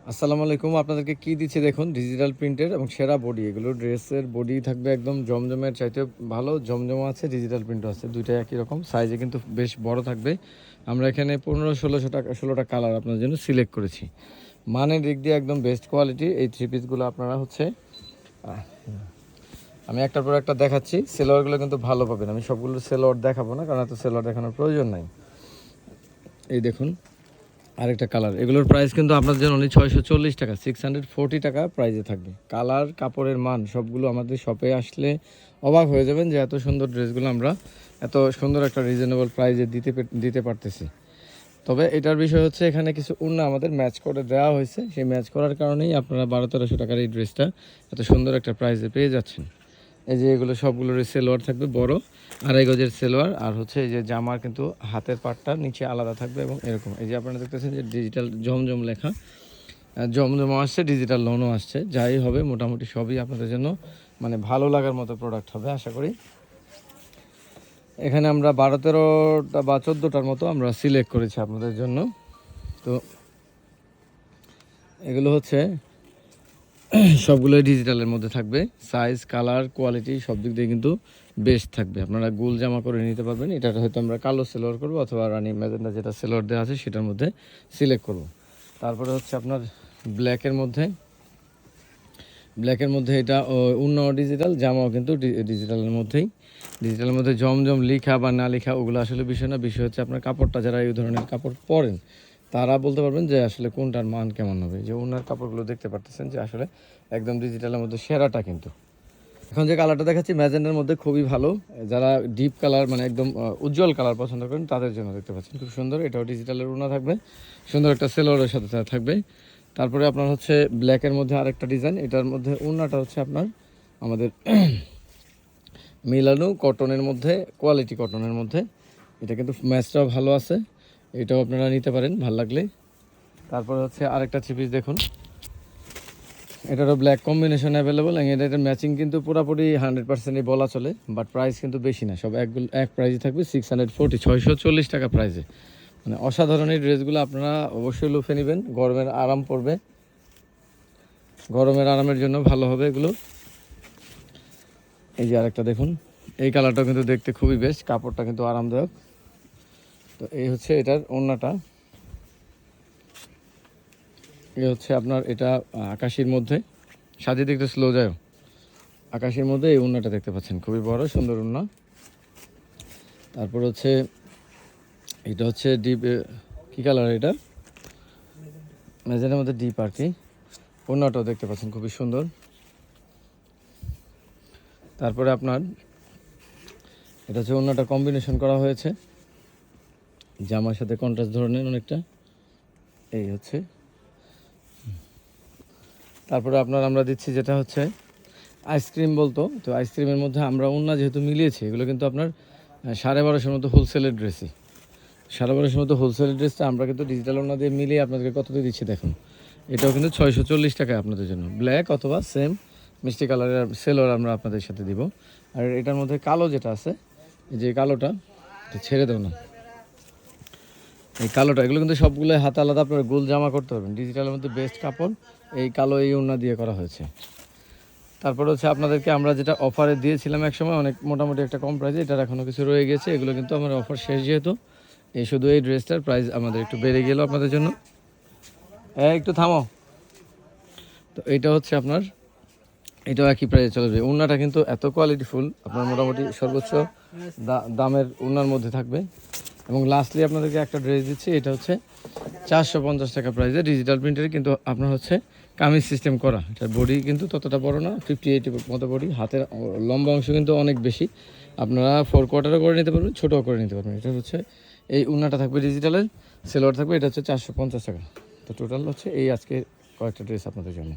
আসসালামু আলাইকুম। আপনাদেরকে কি দিচ্ছি দেখুন, ডিজিটাল প্রিন্টের এবং সেরা বডি। এগুলো ড্রেসের বডি থাকবে একদম জমজমের চাইতে ভালো, জমজমও আছে, ডিজিটাল প্রিন্টও আছে, দুইটাই একই রকম সাইজে কিন্তু বেশ বড় থাকবে। আমরা এখানে 1500-1600 কালার আপনার জন্য সিলেক্ট করেছি। মানের দিক দিয়ে একদম বেস্ট কোয়ালিটি এই থ্রি পিসগুলো আপনারা হচ্ছে আমি একটার পর একটা দেখাচ্ছি। সেলোয়ারগুলো কিন্তু ভালো পাবেন, আমি সবগুলো সেলোয়ার দেখাবো না কারণ এত সেলোয়ার দেখানোর প্রয়োজন নাই। এই দেখুন আরেকটা কালার, এগুলোর প্রাইস কিন্তু আপনাদের জন্য অনলি 640 টাকা, 640 টাকা প্রাইসে থাকবে। কালার, কাপড়ের মান সবগুলো আমাদের শপে আসলে অবাক হয়ে যাবেন যে এত সুন্দর ড্রেসগুলো আমরা এত সুন্দর একটা রিজনেবল প্রাইসে দিতে পারতেছি। তবে এটার বিষয় হচ্ছে এখানে কিছু ওড়না আমাদের ম্যাচ করে দেওয়া হয়েছে, সেই ম্যাচ করার কারণেই আপনারা 1200-1300 টাকার এই ড্রেসটা এত সুন্দর একটা প্রাইসে পেয়ে যাচ্ছেন। এই যে এগুলো সবগুলোর সেলোয়ার থাকবে বড়, 2.5 গজের সেলোয়ার, আর হচ্ছে এই যে জামার কিন্তু হাতের পাটটা নিচে আলাদা থাকবে এবং এরকম এই যে আপনারা দেখতেছেন যে ডিজিটাল জমজম লেখা, জমজমও আসছে, ডিজিটাল লোনও আসছে। যাই হবে মোটামুটি সবই আপনাদের জন্য মানে ভালো লাগার মতো প্রোডাক্ট হবে আশা করি। এখানে আমরা 12-13টা বা 14টার মতো আমরা সিলেক্ট করেছি আপনাদের জন্য। তো এগুলো হচ্ছে সবগুলোই ডিজিটালের মধ্যে থাকবে, সাইজ, কালার, কোয়ালিটি সব দিক দিয়ে কিন্তু বেস্ট থাকবে। আপনারা গোল জামা করে নিতে পারবেন। এটা হয়তো আমরা কালো সেলোয়ার করবো অথবা রানি ম্যাজেন্ডা যেটা সেলোয়ার দেওয়া আছে সেটার মধ্যে সিলেক্ট করব। তারপরে হচ্ছে আপনার ব্ল্যাকের মধ্যে এটা ওড়নাও ডিজিটাল, জামাও কিন্তু ডিজিটালের মধ্যেই। ডিজিটালের মধ্যে জমজম লেখা বা না লেখা ওগুলো আসলে বিষয় না, বিষয় হচ্ছে আপনার কাপড়টা, যারা এই ধরনের কাপড় পরেন তারা বলতে পারবেন যে আসলে কোনটার মান কেমন হবে। যে ওনার কাপড়গুলো দেখতে পারতেছেন যে আসলে একদম ডিজিটালের মধ্যে সেরাটা। কিন্তু এখন যে কালারটা দেখাচ্ছি ম্যাজেন্ডার মধ্যে খুবই ভালো, যারা ডিপ কালার মানে একদম উজ্জ্বল কালার পছন্দ করেন তাদের জন্য দেখতে পাচ্ছেন খুব সুন্দর। এটাও ডিজিটালের ওড়না থাকবে, সুন্দর একটা সেলোয়ারের সাথে থাকবে। তারপরে আপনার হচ্ছে ব্ল্যাকের মধ্যে আরেকটা ডিজাইন, এটার মধ্যে ওড়নাটা হচ্ছে আপনার আমাদের মিলানো কটনের মধ্যে, কোয়ালিটি কটনের মধ্যে। এটা কিন্তু ম্যাচটাও ভালো আছে, এটাও আপনারা নিতে পারেন ভাল লাগলে। তারপরে হচ্ছে আরেকটা থ্রি পিস দেখুন, এটারও ব্ল্যাক কম্বিনেশন অ্যাভেলেবল এবং এটার ম্যাচিং কিন্তু পুরোপুরি 100%ই বলা চলে। বাট প্রাইস কিন্তু বেশি না, সব এক প্রাইসই থাকবে 640 টাকা প্রাইসে। মানে অসাধারণ এই ড্রেসগুলো আপনারা অবশ্যই লুফে নেবেন, গরমের আরাম পড়বে, গরমের আরামের জন্য ভালো হবে এগুলো। এই যে আরেকটা দেখুন, এই কালারটাও কিন্তু দেখতে খুবই বেস্ট, কাপড়টা কিন্তু আরামদায়ক। তো এই হচ্ছে এটার ওড়নাটা, এই হচ্ছে আপনার এটা আকাশির মধ্যে, সাজিয়ে দেখতে স্লো যায়, আকাশের মধ্যে এই ওড়নাটা দেখতে পাচ্ছেন খুবই বড় সুন্দর ওড়না। তারপর হচ্ছে এটা হচ্ছে ডিপ, কী কালার এটা, ম্যাজেন্ডার মধ্যে ডিপ আর কি। ওড়নাটাও দেখতে পাচ্ছেন খুবই সুন্দর। তারপরে আপনার এটা হচ্ছে ওড়নাটা কম্বিনেশন করা হয়েছে জামার সাথে, কন্ট্রাস্ট ধরনের অনেকটা, এই হচ্ছে। তারপরে আমরা দিচ্ছি যেটা হচ্ছে আইসক্রিম বলতো, তো আইসক্রিমের মধ্যে আমরা ওড়না যেহেতু মিলিয়েছি, এগুলো কিন্তু আপনার 1250 মতো হোলসেলের ড্রেসই, 1250 মতো হোলসেলের ড্রেসটা আমরা কিন্তু ডিজিটাল ওড়না দিয়ে মিলিয়ে আপনাদেরকে কত দিয়ে দিচ্ছি দেখুন। এটাও কিন্তু 640 টাকায় আপনাদের জন্য, ব্ল্যাক অথবা সেম মিষ্টি কালারের সেলোয়ার আমরা আপনাদের সাথে দিব। আর এটার মধ্যে কালো যেটা আছে, যে কালোটা ছেড়ে দাও না, এই কালোটা, এগুলো কিন্তু সবগুলো হাতে আলাদা আপনারা গোল জামা করতে পারবেন। ডিজিটালের মধ্যে বেস্ট কাপড়, এই কালো এই ওড়না দিয়ে করা হয়েছে। তারপর হচ্ছে আপনাদেরকে আমরা যেটা অফারে দিয়েছিলাম একসময় অনেক মোটামুটি একটা কম প্রাইসে, এটার এখনও কিছু রয়ে গেছে, এগুলো কিন্তু আমার অফার শেষ যেহেতু, এই শুধু এই ড্রেসটার প্রাইস আমাদের একটু বেড়ে গেল আপনাদের জন্য। একটু থামো। তো এইটা হচ্ছে আপনার, এটাও একই প্রাইসে চলে যাবে। ওড়নাটা কিন্তু এত কোয়ালিটিফুল, আপনার মোটামুটি সর্বোচ্চ দামের ওড়নার মধ্যে থাকবে। এবং লাস্টলি আপনাদেরকে একটা ড্রেস দিচ্ছি, এটা হচ্ছে 450 টাকা প্রাইসে, ডিজিটাল প্রিন্টের, কিন্তু আপনার হচ্ছে কামিজ সিস্টেম করা। এটার বডি কিন্তু ততটা বড় না, 58 মতো বডি, হাতের লম্বা অংশ কিন্তু অনেক বেশি। আপনারা 4 কোয়ার্টারও করে নিতে পারবেন, ছোটোও করে নিতে পারবেন। এটা হচ্ছে এই ওড়নাটা থাকবে ডিজিটালের, সেলোয়ার থাকবে, এটা হচ্ছে 450 টাকা। তো টোটাল হচ্ছে এই আজকে কয়েকটা ড্রেস আপনাদের জন্য।